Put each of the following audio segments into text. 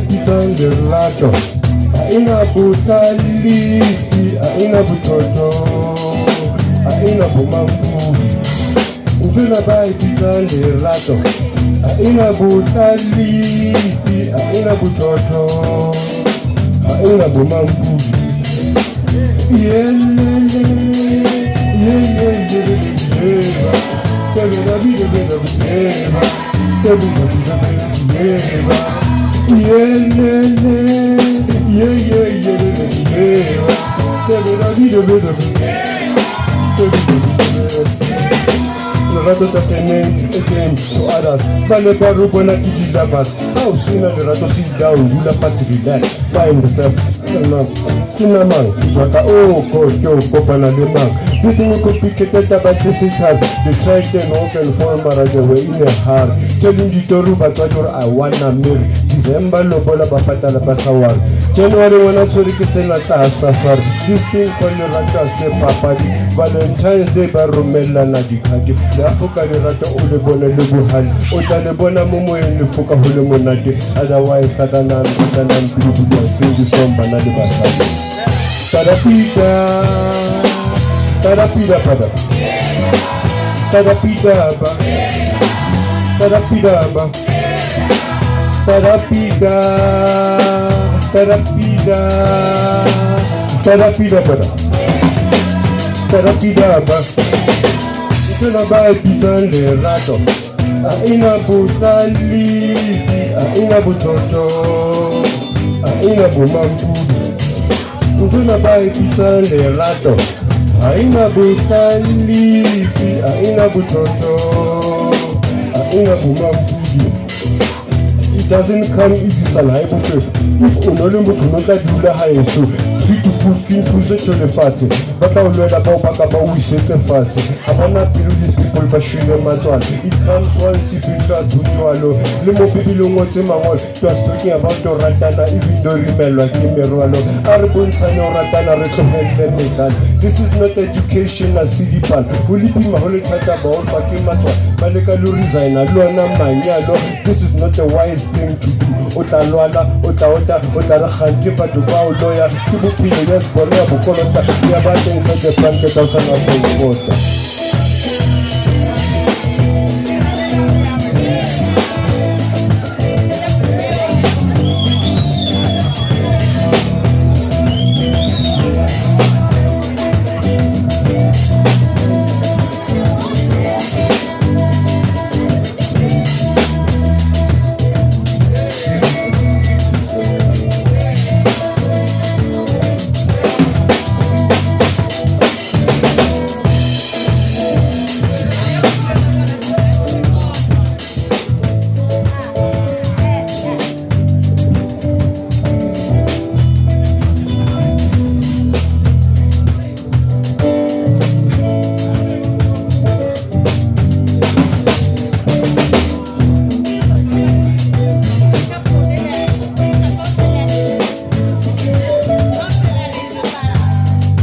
Kitang gelato, aina butaliti, aina butoto, aina bumambu. Ujuna bai kitang gelato, aina butaliti, aina butoto, aina bumambu. Yelele, yelele, yelele, tabela bida bida bida, tabela bida bida. Yelele, le rato t'atteignait again to others. Bale baru bona kiji dabas. How soon the rato sit down, you la pat relax, find yourself. Kina man, waka oh kyo popa na de man. You think you could pick it up but this is hard. They try to open for marriage away in their heart. Telling you to ruba to I wanna marry. December lobola bapata la basawar. January wana tsuri kisela ta safar. This thing call you rata se papadi. Valentine's Day barumela na dikati. La fuka ni rata ule bona le buhali. Otale bona mumu ni fuka hule monade. Otherwise sadana mbibu ya singi somba na de basadi. Tarapida, tarapida pada. Tarapida ba. Tarapida ba. Tarapida, tarapida, tarapida pada. Tarapida ba. Ituna ba kitang gelato, aina butali, aina butoto, aina bumambu. Ituna ba kitang gelato, aina butali, aina butoto, aina bumambu. It doesn't come easy, salaibu faith. If unolimbu tunota dula haesu, treat to put into the fat. But I will learn about we set a fat. I wanna build these people by shooting my town. It comes once if you trust who you are. Limo people who want to my wall. Just talking about the ratana, even though you may like him, Arbon Sano Ratana recommend them. This is not education as city pan. Will it be my holy chat about Pakimatwa? Maleka resign, Luana Manyalo. This is not a wise thing to do. Otalwala, Otaota, Otarahanti, Patuba, lawyer, people pay yes for their Bukolota, the abundance of the blanket of some water.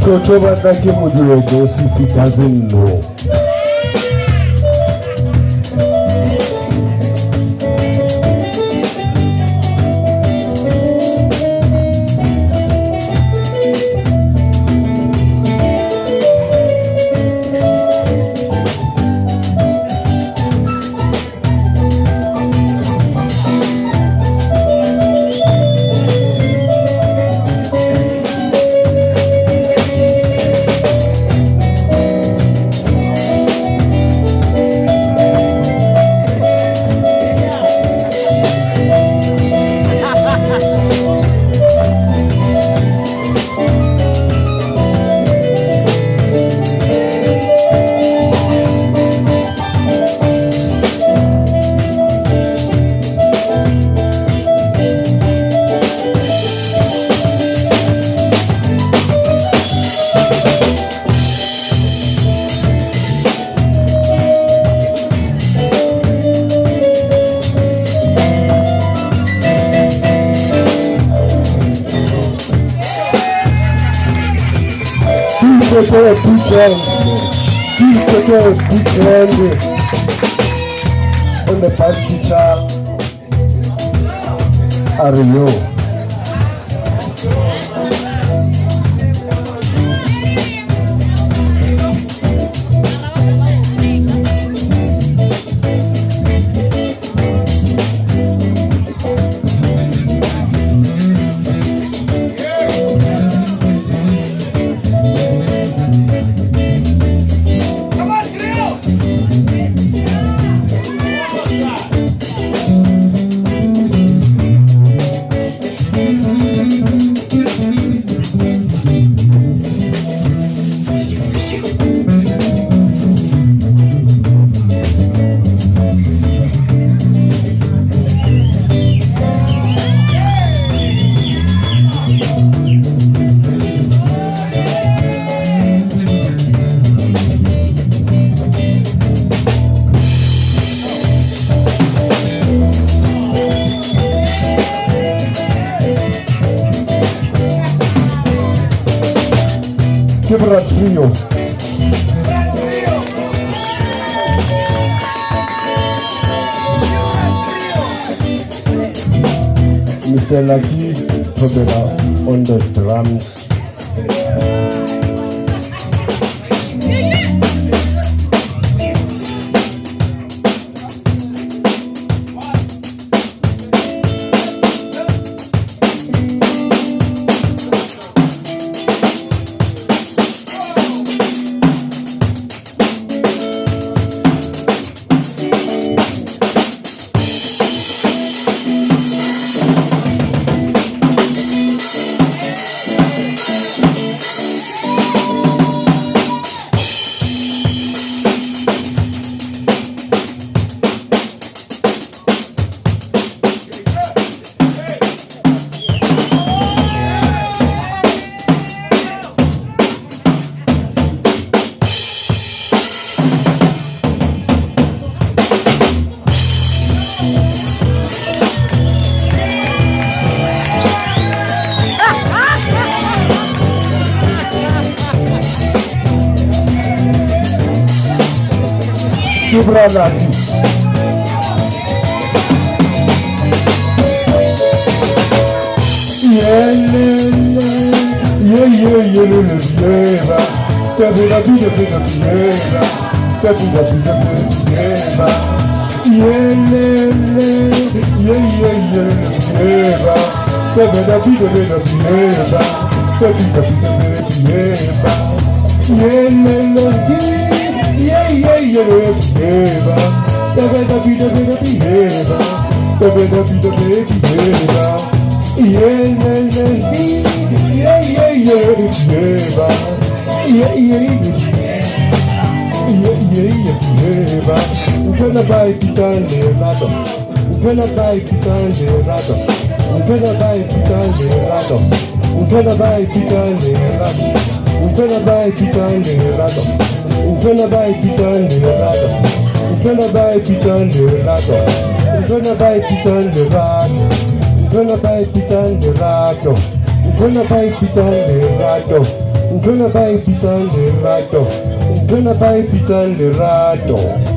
Toto bataki mujuejo if he doesn't know. Kikotoa weekend. Kikotoa weekend. On the bass guitar, Ario. Quebra trio. Mr. Lucky Tobela on the drums. Quebra Lucky. Rato.